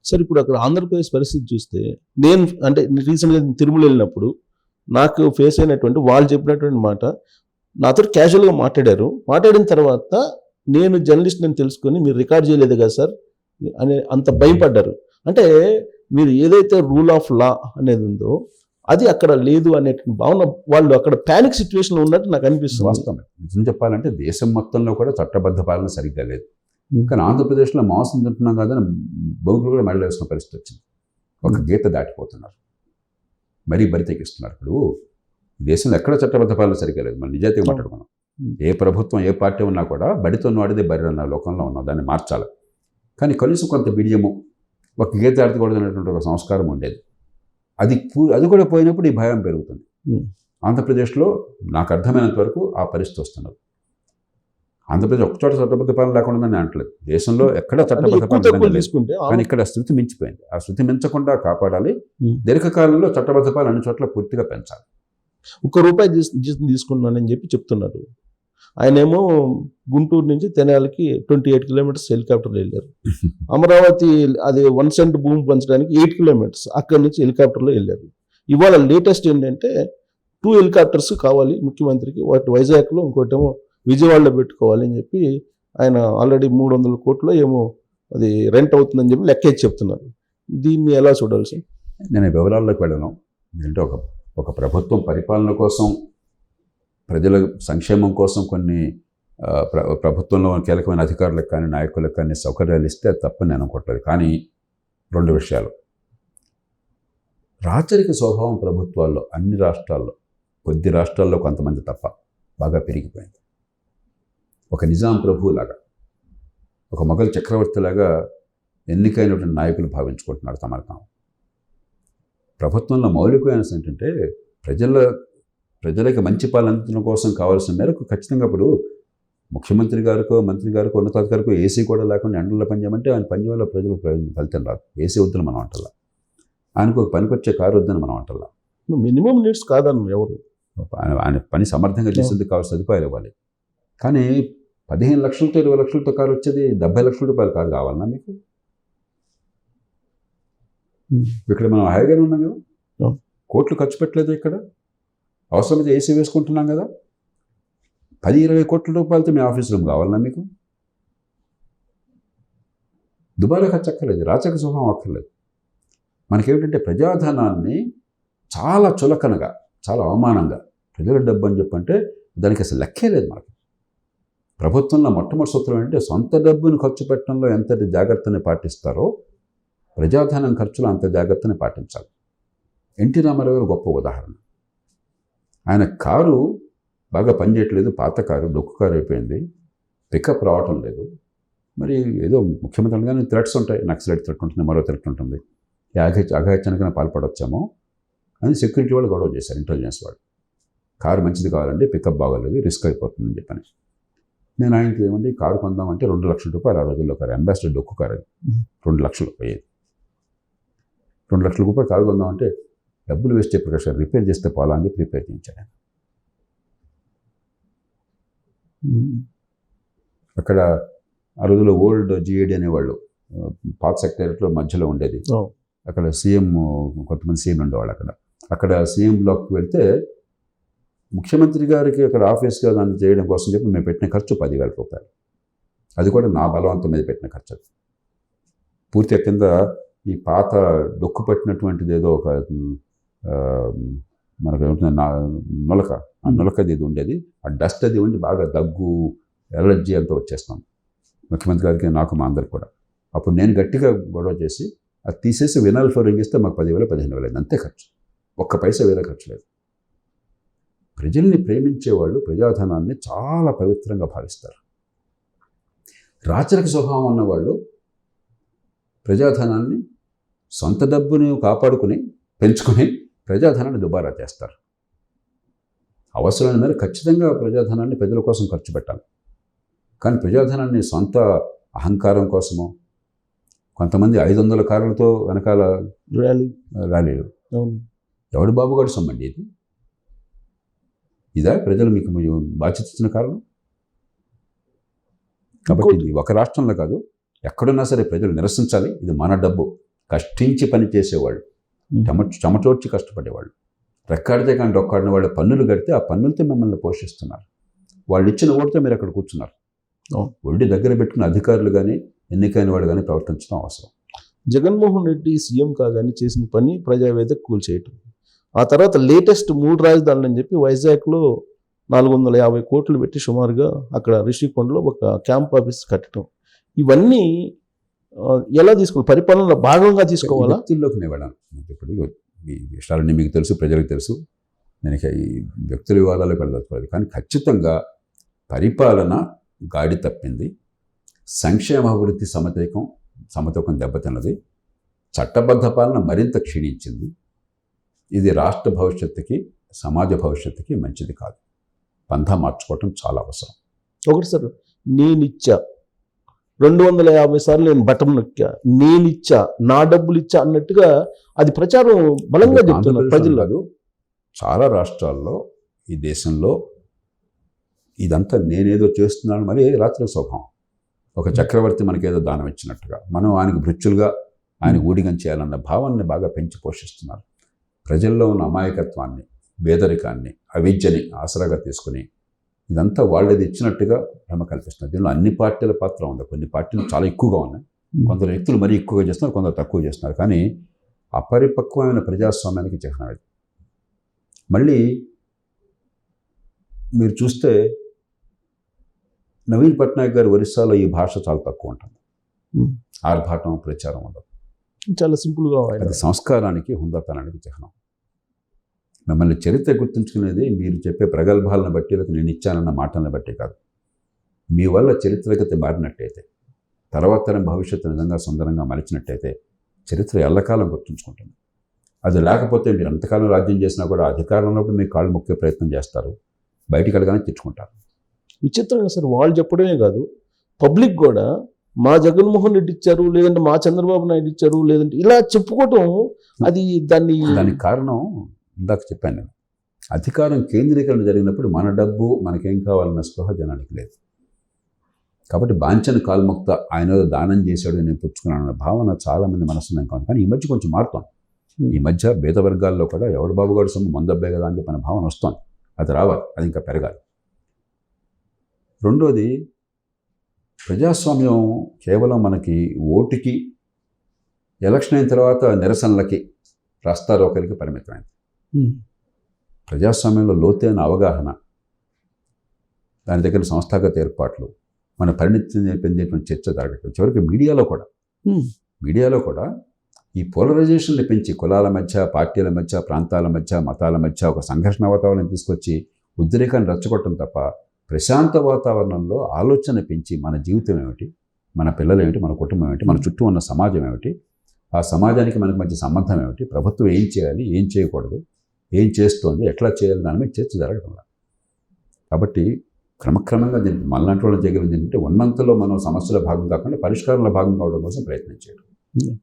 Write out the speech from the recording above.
Sir ఇప్పుడు అక్కడ ఆంధ్రప్రదేశ్ పరిస్థితి చూస్తే నేను అంటే రీసెంట్గా తిరుమల వెళ్ళినప్పుడు నాకు ఫేస్ అయినటువంటి వాళ్ళు చెప్పినటువంటి మాట నాతో క్యాజువల్గా మాట్లాడిన తర్వాత నేను జర్నలిస్ట్ అని తెలుసుకొని మీరు రికార్డ్ చేయలేదు కదా సార్ అని అంత భయపడ్డారు. అంటే మీరు ఏదైతే రూల్ ఆఫ్ లా అనేది ఉందో అది అక్కడ లేదు అనే భావన, వాళ్ళు అక్కడ ప్యానిక్ సిచ్యువేషన్లో ఉన్నట్టు నాకు అనిపిస్తుంది. వాస్తవం. నిజం చెప్పాలంటే దేశం మొత్తంలో కూడా చట్టబద్ధ పాలన సరిగ్గా లేదు. కానీ ఆంధ్రప్రదేశ్లో మాంసం తింటున్నాం కాదని బౌద్ధులు కూడా మెడలు వేసిన పరిస్థితి వచ్చింది. ఒక గీత దాటిపోతున్నారు, మరీ బరి తెగిస్తున్నారు. ఇప్పుడు దేశంలో ఎక్కడ చట్టబద్ధ పాలన సరిగ్గా లేదు. మనం నిజాయితీగా మాట్లాడుకున్నాం. ఏ ప్రభుత్వం ఏ పార్టీ ఉన్నా కూడా బడితో వాడిదే బర్రె అన్న లోకంలో ఉన్నాం. దాన్ని మార్చాలి. కానీ కనీసం కొంత బిడియము, ఒక గీత దాటకూడదు అనేటువంటి ఒక సంస్కారం ఉండేది. అది కూడా పోయినప్పుడు ఈ భయం పెరుగుతుంది. ఆంధ్రప్రదేశ్లో నాకు అర్థమైనంత వరకు ఆ పరిస్థితి వస్తున్నది. ఆంధ్రప్రదేశ్ ఒక్కచోట చట్టబద్ధ పాలన లేకుండా నేను అంటలేదు. దేశంలో ఎక్కడ చట్టబద్ధ పాలన తీసుకుంటే కానీ ఇక్కడ శృతి మించిపోయింది. ఆ శృతి మించకుండా కాపాడాలి. దీర్ఘకాలంలో చట్టబద్ధ పాలన అన్ని చోట్ల పూర్తిగా పెంచాలి. ₹1 తీసుకున్నానని చెప్పి చెప్తున్నారు. ఆయనేమో గుంటూరు నుంచి తెనాలికి 28 కిలోమీటర్స్ హెలికాప్టర్లో వెళ్ళారు. అమరావతి అది 1 సెంట్ భూమి పంచడానికి 8 కిలోమీటర్స్ అక్కడి నుంచి హెలికాప్టర్లో వెళ్ళారు. ఇవాళ లేటెస్ట్ ఏంటంటే 2 హెలికాప్టర్స్ కావాలి ముఖ్యమంత్రికి, ఒకటి వైజాగ్లో ఇంకోటేమో విజయవాడలో పెట్టుకోవాలి అని చెప్పి ఆయన ఆల్రెడీ 300 కోట్లు ఏమో అది రెంట్ అవుతుందని చెప్పి లెక్కేసి చెప్తున్నారు. దీన్ని ఎలా చూడాలి సార్? నేను వివరాల్లోకి వెళ్ళను. ఏంటంటే ఒక ప్రభుత్వం పరిపాలన కోసం, ప్రజల సంక్షేమం కోసం కొన్ని ప్రభుత్వంలో కీలకమైన అధికారులకు కానీ నాయకులకు కానీ సౌకర్యాలు ఇస్తే తప్పని నేను అనుకోవట్లేదు. కానీ 2 విషయాలు. రాచరిక స్వభావం ప్రభుత్వాల్లో అన్ని రాష్ట్రాల్లో, కొద్ది రాష్ట్రాల్లో కొంతమంది తప్ప బాగా పెరిగిపోయింది. ఒక నిజాం ప్రభువులాగా, ఒక మొఘల్ చక్రవర్తిలాగా ఎన్నికైనటువంటి నాయకులు భావించుకుంటున్నారు తమను తాము. ప్రభుత్వంలో మౌలికమైన ఏంటంటే ప్రజలకి మంచి పాలన అందించడం కోసం కావాల్సిన మేరకు ఖచ్చితంగా ఇప్పుడు ముఖ్యమంత్రి గారికో మంత్రి గారికో ఉన్నతాధికారికో ఏసీ కూడా లేకుండా ఎండల్లో పనిచేయమంటే ఆయన పని వల్ల ప్రజలకు ఫలితం రాదు. ఏసీ వద్దని మనం అంటల్లా, ఆయనకు ఒక పనికొచ్చే కారు వద్దని మనం అంటల్లా. మినిమం నీడ్స్ కాదన్న ఎవరు, ఆయన పని సమర్థంగా చేసేందుకు కావాల్సిన సదుపాయాలు ఇవ్వాలి. కానీ 15 లక్షలతో 20 లక్షలతో కారు వచ్చేది 70 లక్షల రూపాయల కారు కావాలన్నా మీకు? ఇక్కడ మనం హాయిగానే ఉన్నాం కదా, కోట్లు ఖర్చు పెట్టలేదు. ఇక్కడ అవసరమైతే ఏసీ వేసుకుంటున్నాం కదా. 10-20 కోట్ల రూపాయలతో మీ ఆఫీస్ రూమ్ కావాలన్నా మీకు? దుబారా ఖర్చు అక్కర్లేదు, రాచక స్వభావం అక్కర్లేదు. మనకేమిటంటే ప్రజాధనాన్ని చాలా చులకనగా, చాలా అవమానంగా ప్రజల డబ్బు అని చెప్పంటే దానికి అసలు లెక్కే లేదు మనకి. ప్రభుత్వంలో మొట్టమొదటి సూత్రం ఏంటంటే సొంత డబ్బును ఖర్చు పెట్టడంలో ఎంతటి జాగ్రత్తని పాటిస్తారో ప్రజాధనం ఖర్చులో అంత జాగ్రత్తని పాటించాలి. ఎన్టీ రామారావు గారు గొప్ప ఉదాహరణ. ఆయన కారు బాగా పనిచేయట్లేదు, పాత కారు, డొక్కు కారు అయిపోయింది, పికప్ రావటం లేదు. మరి ఏదో ముఖ్యమంత్రి కానీ థ్రెట్స్ ఉంటాయి, నక్సలైట్ థ్రెట్ ఉంటుంది, మరో థ్రెట్ ఉంటుంది, అఘాయిత్యానికైనా పాల్పడొచ్చామో అని సెక్యూరిటీ వాళ్ళు గొడవ చేశారు, ఇంటెలిజెన్స్ వాళ్ళు. కారు మంచిది కావాలండి, పికప్ బాగోలేదు, రిస్క్ అయిపోతుందని చెప్పని. నేను ఆయనకి ఏమండి కారు కొందామంటే 2 లక్షల రూపాయలు ఆ రోజుల్లో కారు, అంబాసిడర్ డొక్కు కారు అది 2 లక్షలు పోయేది. 2 లక్షల రూపాయలు కారు కొందామంటే డబ్బులు వేస్ట్ చేసే ప్రకాశం రిపేర్ చేస్తే పోలా అని చెప్పి రిపేర్ చేయించాడు ఆయన. అక్కడ ఆ రోజుల్లో ఓల్డ్ జిఏడి అనేవాళ్ళు, పాత సెక్రటరీలో మధ్యలో ఉండేది. అక్కడ సీఎం, కొంతమంది సీఎం ఉండేవాళ్ళు. అక్కడ సీఎం బ్లాక్కి వెళ్తే ముఖ్యమంత్రి గారికి అక్కడ ఆఫీస్గా దాన్ని చేయడం కోసం చెప్పి మేము పెట్టిన ఖర్చు 10,000 రూపాయలు. అది కూడా నా బలవంతం మీద పెట్టిన ఖర్చు. పూర్తిగా కింద ఈ పాత డొక్కు పట్టినటువంటిది ఏదో ఒక మనకు నొలక, ఆ నొలకది ఇది ఉండేది, ఆ డస్ట్ అది ఉండి బాగా దగ్గు, ఎలర్జీ అంతా వచ్చేస్తాం ముఖ్యమంత్రి గారికి, నాకు, మా అందరికి కూడా. అప్పుడు నేను గట్టిగా గొడవ చేసి అది తీసేసి వినాల్ ఫ్లోరింగ్ ఇస్తే మాకు 10,000 15,000 అయింది, అంతే ఖర్చు. ఒక్క పైసా వేరే ఖర్చు లేదు. ప్రజల్ని ప్రేమించేవాళ్ళు ప్రజాధనాన్ని చాలా పవిత్రంగా భావిస్తారు. రాచరిక స్వభావం ఉన్నవాళ్ళు ప్రజాధనాన్ని సొంత డబ్బుని కాపాడుకుని పెంచుకుని ప్రజాధనాన్ని దుబారా చేస్తారు. అవసరమైన మేర ఖచ్చితంగా ప్రజాధనాన్ని ప్రజల కోసం ఖర్చు పెట్టాలి. కానీ ప్రజాధనాన్ని సొంత అహంకారం కోసమో, కొంతమంది 500 కార్లతో వెనకాల ర్యాలీలు, ఎవడు బాబుగాడు సొమ్మండి ఇది? ఇదా ప్రజలు మీకు బాధ్యత ఇచ్చిన కారణం? కాబట్టి ఇది ఒక రాష్ట్రంలో కాదు, ఎక్కడున్నా సరే ప్రజలు నిరసించాలి. ఇది మన డబ్బు, కష్టించి పని చేసేవాళ్ళు, చెమటోడ్చి కష్టపడేవాళ్ళు. రెక్కాడితే కానీ డొక్కాడిన వాళ్ళు పన్నులు కడితే ఆ పన్నులతో మిమ్మల్ని పోషిస్తున్నారు. వాళ్ళు ఇచ్చిన ఓటుతో మీరు అక్కడ కూర్చున్నారు. ఒంటి దగ్గర పెట్టుకున్న అధికారులు కానీ ఎన్నికైన వాళ్ళు కానీ ప్రవర్తించడం అవసరం. జగన్మోహన్ రెడ్డి సీఎం కాగానే చేసిన పని ప్రజావేదిక కూల్చేయటం. ఆ తర్వాత లేటెస్ట్ 3 రాజధానులు అని చెప్పి వైజాగ్లో 450 కోట్లు పెట్టి సుమారుగా అక్కడ రిషికొండలో ఒక క్యాంప్ ఆఫీస్ కట్టడం. ఇవన్నీ ఎలా తీసుకోవాలి? పరిపాలనలో భాగంగా తీసుకోవాలా? వ్యక్తుల్లోకి నేను వెళ్ళాను. ఇప్పుడు ఈ విషయాలన్నీ మీకు తెలుసు, ప్రజలకు తెలుసు. నేను ఇక ఈ వ్యక్తుల వివాదాలకు వెళ్ళదలుచుకోలేదు. కానీ ఖచ్చితంగా పరిపాలన గాడి తప్పింది. సంక్షేమ అభివృద్ధి సమతూకం దెబ్బతిన్నది. చట్టబద్ధ పాలన మరింత క్షీణించింది. ఇది రాష్ట్ర భవిష్యత్తుకి, సమాజ భవిష్యత్తుకి మంచిది కాదు. పంథా మార్చుకోవటం చాలా అవసరం. ఒకటి సార్, నేనిచ్చా 250 సార్లు నేను బటన్ నొక్కా, నేనిచ్చా, నా డబ్బులు ఇచ్చా అన్నట్టుగా అది ప్రచారం బలంగా చెప్తున్నారు ప్రజలు. చాలా రాష్ట్రాల్లో ఈ దేశంలో ఇదంతా నేనేదో చేస్తున్నాను మరి రాత్రి స్వభావం. ఒక చక్రవర్తి మనకేదో దానం ఇచ్చినట్టుగా మనం ఆయనకు భృత్యులుగా ఆయన ఊడిగం చేయాలన్న భావాన్ని బాగా పెంచి పోషిస్తున్నారు. ప్రజల్లో ఉన్న అమాయకత్వాన్ని, పేదరికాన్ని, అవిద్యని ఆసరాగా తీసుకుని ఇదంతా వాళ్ళది ఇచ్చినట్టుగా భ్రమ కల్పిస్తున్నారు. దీనిలో అన్ని పార్టీల పాత్ర ఉంది. కొన్ని పార్టీలు చాలా ఎక్కువగా ఉన్నాయి, కొందరు వ్యక్తులు మరీ ఎక్కువగా చేస్తున్నారు, కొందరు తక్కువ చేస్తున్నారు. కానీ అపరిపక్వమైన ప్రజాస్వామ్యానికి చిహ్నం ఇది. మళ్ళీ మీరు చూస్తే నవీన్ పట్నాయక్ గారు ఒరిస్సాలో ఈ భాష చాలా తక్కువ ఉంటుంది. ఆర్భాటం, ప్రచారం ఉండదు. చాలా సింపుల్గా. అది సంస్కారానికి, హుందాతనానికి చిహ్నం. మిమ్మల్ని చరిత్ర గుర్తుంచుకునేది మీరు చెప్పే ప్రగల్భాలను బట్టి, లేదా నేను ఇచ్చానన్న మాటలను బట్టి కాదు. మీ వల్ల చరిత్రగతి మారినట్టయితే, తర్వాత తరం భవిష్యత్తు నిజంగా సుందరంగా మలిచినట్టయితే చరిత్ర ఎల్లకాలం గుర్తుంచుకుంటుంది. అది లేకపోతే మీరు ఎంతకాలం రాజ్యం చేసినా కూడా అధికారంలో మీ కాళ్ళు మొక్కే ప్రయత్నం చేస్తారు, బయటికి వెళ్ళగానే తెచ్చుకుంటారు. విచిత్రంగా సార్, వాళ్ళు చెప్పడమే కాదు, పబ్లిక్ కూడా మా జగన్మోహన్ రెడ్డి ఇచ్చారు, లేదంటే మా చంద్రబాబు నాయుడు ఇచ్చారు, లేదంటే ఇలా చెప్పుకోవటం, అది దానికి కారణం ఇందాక చెప్పాను నేను. అధికారం కేంద్రీకరణ జరిగినప్పుడు మన డబ్బు మనకేం కావాలన్న స్పృహ జనానికి లేదు. కాబట్టి బాంఛన్ కాల్ముక్త ఆయన దానం చేశాడు, నేను పుచ్చుకున్నాను అన్న భావన చాలామంది మనసులో కాదు. కానీ ఈ మధ్య కొంచెం మారుతోంది. ఈ మధ్య భేద వర్గాల్లో కూడా ఎవడు బాబుగాడు సొమ్ము మందబ్బే కదా అని చెప్పిన భావన వస్తుంది. అది రావాలి, అది ఇంకా పెరగాలి. రెండోది, ప్రజాస్వామ్యం కేవలం మనకి ఓటుకి, ఎలక్షన్ అయిన తర్వాత నిరసనలకి, రాస్తారోకలకి పరిమితమైంది. ప్రజాస్వామ్యంలో లోతైన అవగాహన, దాని దగ్గర సంస్థాగత ఏర్పాట్లు, మన పరిణితి పొందేటువంటి చర్చ జరగట్లేదు. చివరికి మీడియాలో కూడా ఈ పోలరైజేషన్ని పెంచి కులాల మధ్య, పార్టీల మధ్య, ప్రాంతాల మధ్య, మతాల మధ్య ఒక సంఘర్షణ వాతావరణం తీసుకొచ్చి ఉద్రేకాన్ని రచ్చగొట్టడం తప్ప ప్రశాంత వాతావరణంలో ఆలోచన పెంచి మన జీవితం ఏమిటి, మన పిల్లలు ఏమిటి, మన కుటుంబం ఏమిటి, మన చుట్టూ ఉన్న సమాజం ఏమిటి, ఆ సమాజానికి మనకు మధ్య సంబంధం ఏమిటి, ప్రభుత్వం ఏం చేయాలి, ఏం చేయకూడదు, ఏం చేస్తోంది, ఎట్లా చేయాలి, దాని మీద చర్చ జరగడం. కాబట్టి క్రమక్రమంగా దీనికి మళ్ళాంటి వాళ్ళు చేయగలిగింది ఏంటంటే ఉన్నంతలో మనం సమస్యల భాగం కాకుండా పరిష్కారంలో భాగం కావడం కోసం ప్రయత్నం చేయడం.